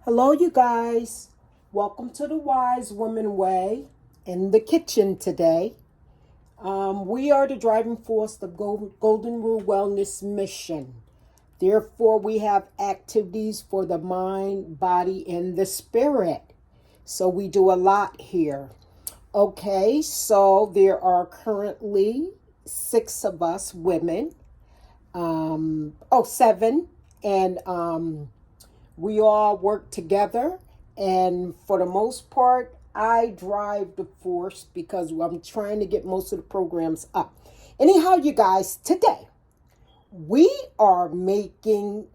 Hello, you guys. Welcome to the Wise Woman Way in the kitchen today. We are the driving force of Golden Rule Wellness Mission. Therefore, we have activities for the mind, body, and the spirit. So we do a lot here. Okay, so there are currently 6 of us women. Seven. And we all work together, and for the most part, I drive the force because I'm trying to get most of the programs up. Anyhow, you guys, today we are making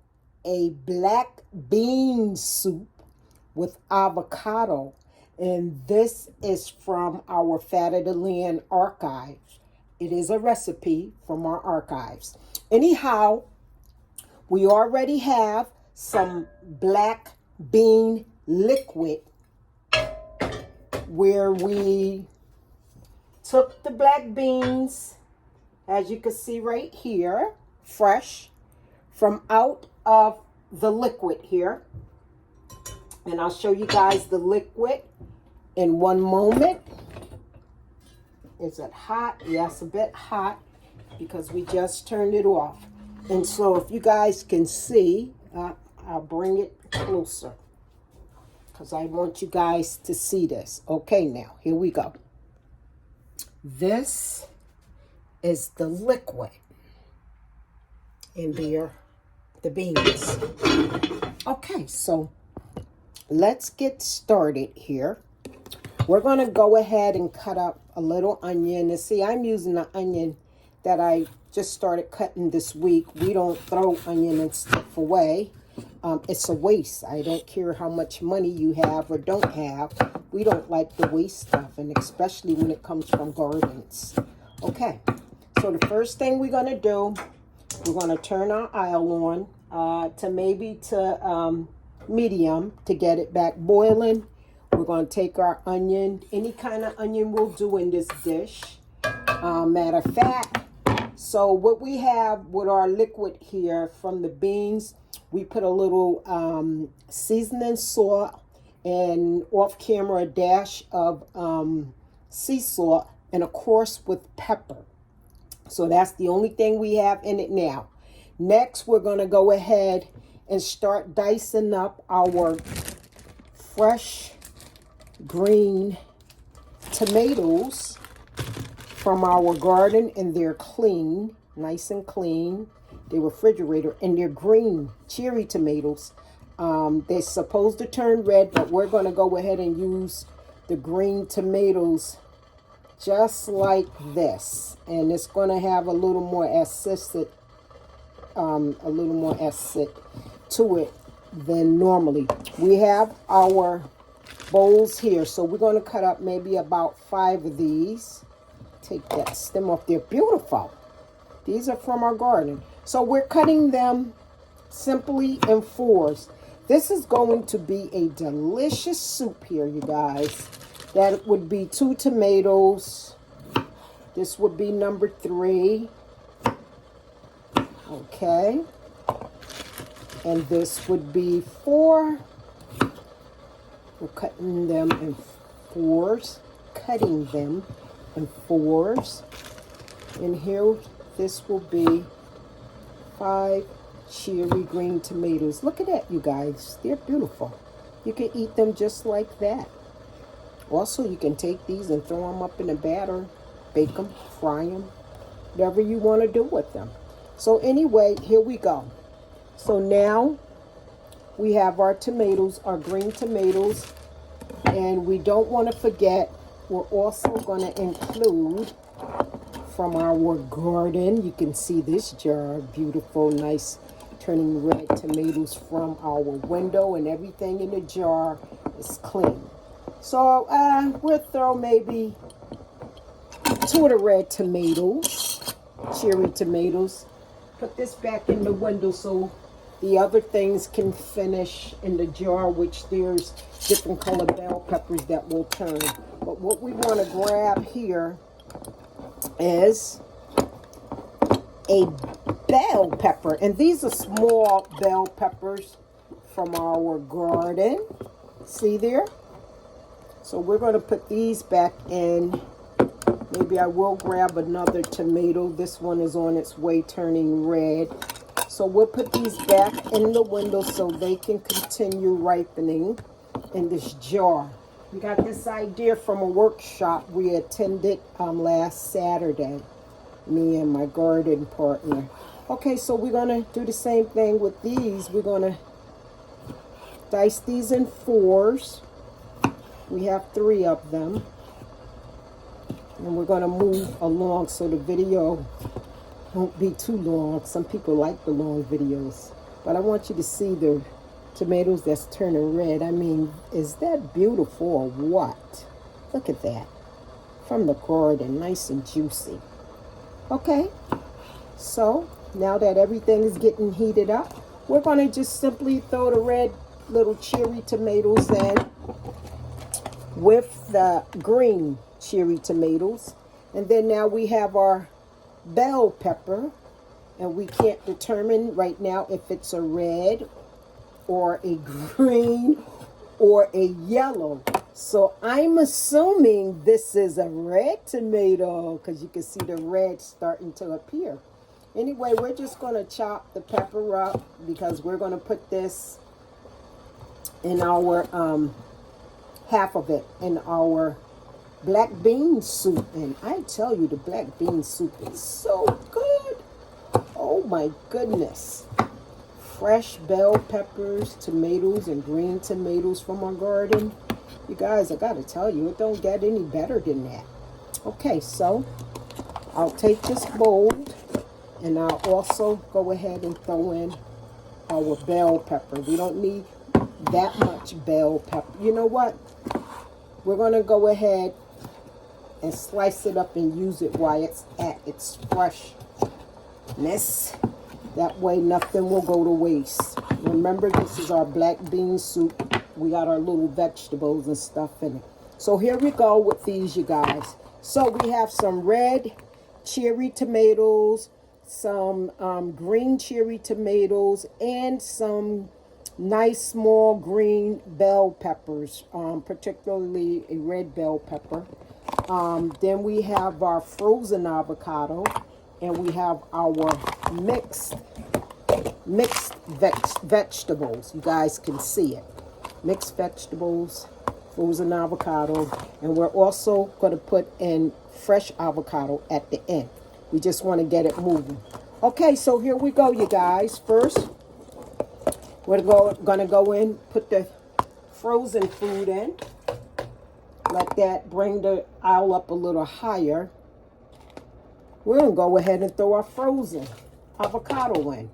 a black bean soup with avocado, and this is from our Fat of the Land archives. It is a recipe from our archives. Anyhow, we already have some black bean liquid where we took the black beans, as you can see right here, fresh from out of the liquid here. And I'll show you guys the liquid in one moment. Is it hot? Yes, a bit hot because we just turned it off. And so if you guys can see, I'll bring it closer because I want you guys to see this. Okay, now, here we go. This is the liquid. And there, the beans. Okay, so let's get started here. We're going to go ahead and cut up a little onion. And see, I'm using the onion that I just started cutting this week. We don't throw onion and stuff away. It's a waste. I don't care how much money you have or don't have. We don't like to waste stuff, and especially when it comes from gardens. Okay, so the first thing we're going to do, we're going to turn our oil on to medium to get it back boiling. We're going to take our onion, any kind of onion will do in this dish. Matter of fact, so what we have with our liquid here from the beans, we put a little seasoning salt and off camera a dash of sea salt and of course with pepper. So that's the only thing we have in it now. Next, we're going to go ahead and start dicing up our fresh green tomatoes from our garden, and they're clean, nice and clean. They're refrigerator, and they're green cherry tomatoes. They're supposed to turn red, but we're going to go ahead and use the green tomatoes just like this, and it's going to have a little more acid to it than normally. We have our bowls here, so we're going to cut up maybe about 5 of these. Take that stem off. They're beautiful. These are from our garden. So we're cutting them simply in 4s. This is going to be a delicious soup here, you guys. That would be 2 tomatoes. This would be number 3. Okay. And this would be 4. We're cutting them in 4s. Cutting them in 4s. And here, this will be 5 cherry green tomatoes. Look at that, you guys. They're beautiful. You can eat them just like that. Also, you can take these and throw them up in a batter, bake them, fry them, whatever you want to do with them. So anyway, here we go. So now we have our tomatoes, our green tomatoes, and we don't want to forget, we're also going to include from our garden. You can see this jar, beautiful, nice, turning red tomatoes from our window, and everything in the jar is clean. So we'll throw maybe 2 of the red tomatoes, cherry tomatoes. Put this back in the window so the other things can finish in the jar, which there's different color bell peppers that will turn. But what we want to grab here is a bell pepper. And these are small bell peppers from our garden. See there? So we're going to put these back in. Maybe I will grab another tomato. This one is on its way turning red. So we'll put these back in the window so they can continue ripening in this jar. We got this idea from a workshop we attended last Saturday, me and my garden partner. Okay, so we're going to do the same thing with these. We're going to dice these in 4s. We have 3 of them. And we're going to move along so the video won't be too long. Some people like the long videos. But I want you to see the tomatoes that's turning red. I mean, is that beautiful or what? Look at that. From the garden, nice and juicy. Okay, so now that everything is getting heated up, we're going to just simply throw the red little cherry tomatoes in with the green cherry tomatoes. And then now we have our bell pepper, and we can't determine right now if it's a red or a green or a yellow. So I'm assuming this is a red tomato because you can see the red starting to appear. Anyway, we're just going to chop the pepper up because we're going to put this in our half of it in our black bean soup. And I tell you, the black bean soup is so good. Oh my goodness. Fresh bell peppers, tomatoes, and green tomatoes from our garden. You guys, I gotta tell you, it don't get any better than that. Okay, so I'll take this bowl and I'll also go ahead and throw in our bell pepper. We don't need that much bell pepper. You know what? We're gonna go ahead and slice it up and use it while it's at its freshness. That way nothing will go to waste. Remember, this is our black bean soup. We got our little vegetables and stuff in it. So here we go with these, you guys. So we have some red cherry tomatoes, some green cherry tomatoes, and some nice small green bell peppers, particularly a red bell pepper. Then we have our frozen avocado, and we have our mixed vegetables. You guys can see it. Mixed vegetables, frozen avocado, and we're also going to put in fresh avocado at the end. We just want to get it moving. Okay, so here we go, you guys. First, we're going to go in, put the frozen food in. Let that bring the aisle up a little higher. We're going to go ahead and throw our frozen avocado in.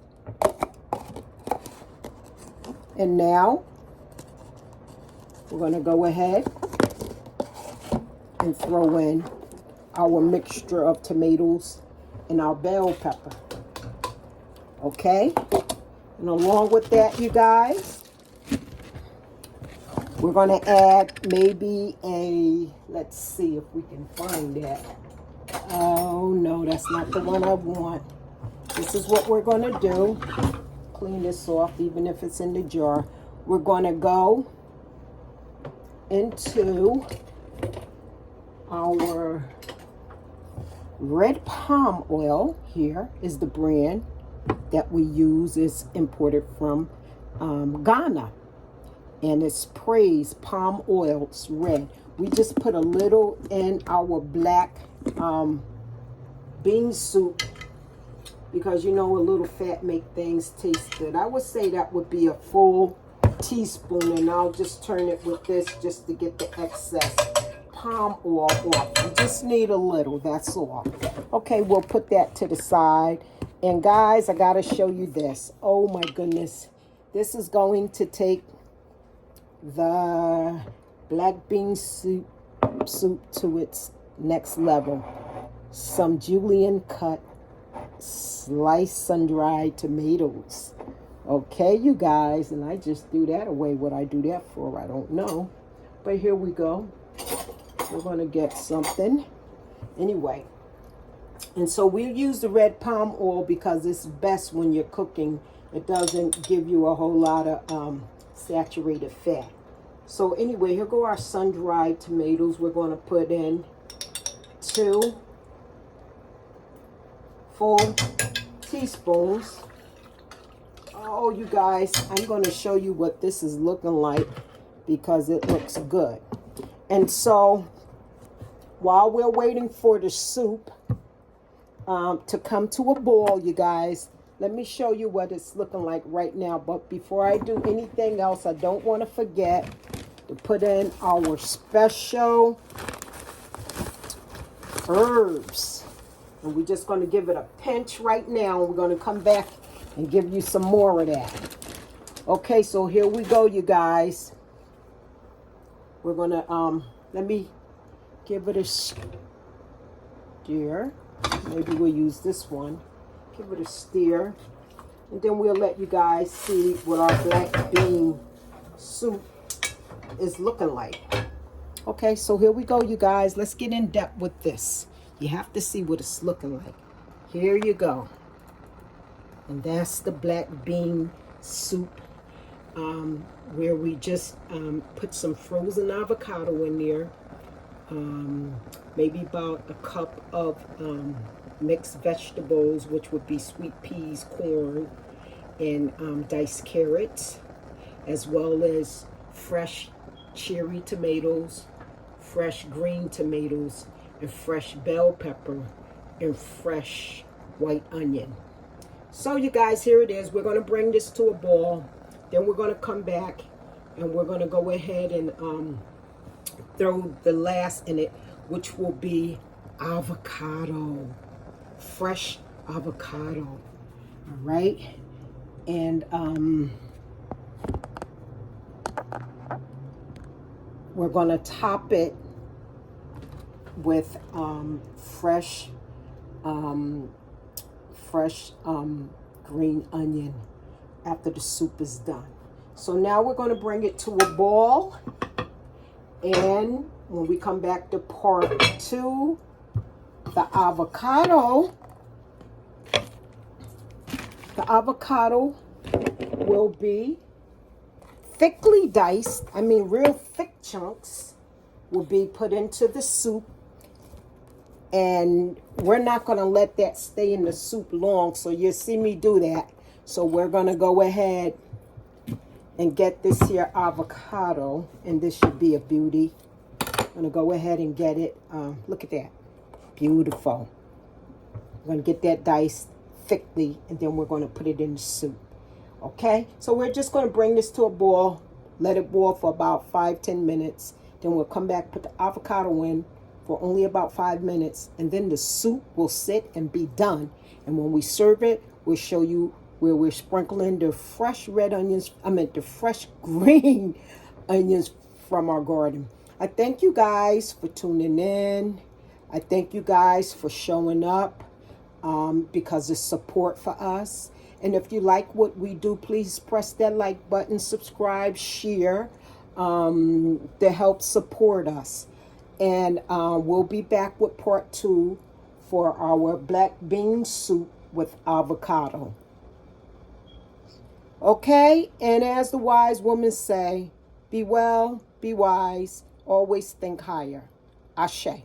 And now, we're going to go ahead and throw in our mixture of tomatoes and our bell pepper. Okay? And along with that, you guys, we're going to add maybe let's see if we can find that. Oh, no, that's not the one I want. This is what we're going to do. Clean this off, even if it's in the jar. We're going to go into our red palm oil. Here is the brand that we use. It's imported from Ghana. And it's Praise Palm Oil. It's red. We just put a little in our black bean soup because, you know, a little fat make things taste good. I would say that would be a full teaspoon, and I'll just turn it with this just to get the excess palm oil off. You just need a little, that's all. Okay, we'll put that to the side. And guys, I gotta show you this. Oh my goodness. This is going to take the black bean soup to its next level. Some julienne cut sliced sun-dried tomatoes. Okay, you guys, and I just threw that away. What I do that for, I don't know. But here we go. We're going to get something. Anyway, and so we'll use the red palm oil because it's best when you're cooking. It doesn't give you a whole lot of saturated fat. So anyway, here go our sun-dried tomatoes. We're going to put in 2 full teaspoons. Oh, you guys, I'm going to show you what this is looking like because it looks good. And so while we're waiting for the soup to come to a boil, you guys, let me show you what it's looking like right now. But before I do anything else, I don't want to forget to put in our special herbs. And we're just going to give it a pinch right now. We're going to come back and give you some more of that. Okay, so here we go, you guys. We're going to, let me give it a stir. Maybe we'll use this one. Give it a stir. And then we'll let you guys see what our black bean soup is looking like. Okay, so here we go, you guys. Let's get in depth with this. You have to see what it's looking like. Here you go. And that's the black bean soup, where we just put some frozen avocado in there. Maybe about a cup of mixed vegetables, which would be sweet peas, corn, and diced carrots, as well as fresh cherry tomatoes, fresh green tomatoes, and fresh bell pepper, and fresh white onion. So you guys, here it is. We're going to bring this to a boil. Then we're going to come back and we're going to go ahead and throw the last in it, which will be avocado, fresh avocado. All right. And we're going to top it with fresh green onion after the soup is done. So now we're going to bring it to a boil. And when we come back to part 2, the avocado will be thickly diced. I mean, real thick chunks will be put into the soup. And we're not going to let that stay in the soup long, so you'll see me do that. So we're going to go ahead and get this here avocado, and this should be a beauty. I'm going to go ahead and get it. Look at that. Beautiful. I'm going to get that diced thickly, and then we're going to put it in the soup. Okay? So we're just going to bring this to a boil, let it boil for about 5-10 minutes. Then we'll come back, put the avocado in for only about 5 minutes, and then the soup will sit and be done. And when we serve it, we'll show you where we're sprinkling the fresh the fresh green onions from our garden. I thank you guys for tuning in. I thank you guys for showing up because it's support for us. And if you like what we do, please press that like button, subscribe, share to help support us. And we'll be back with part 2 for our black bean soup with avocado. Okay, and as the wise woman say, be well, be wise, always think higher. Ashe.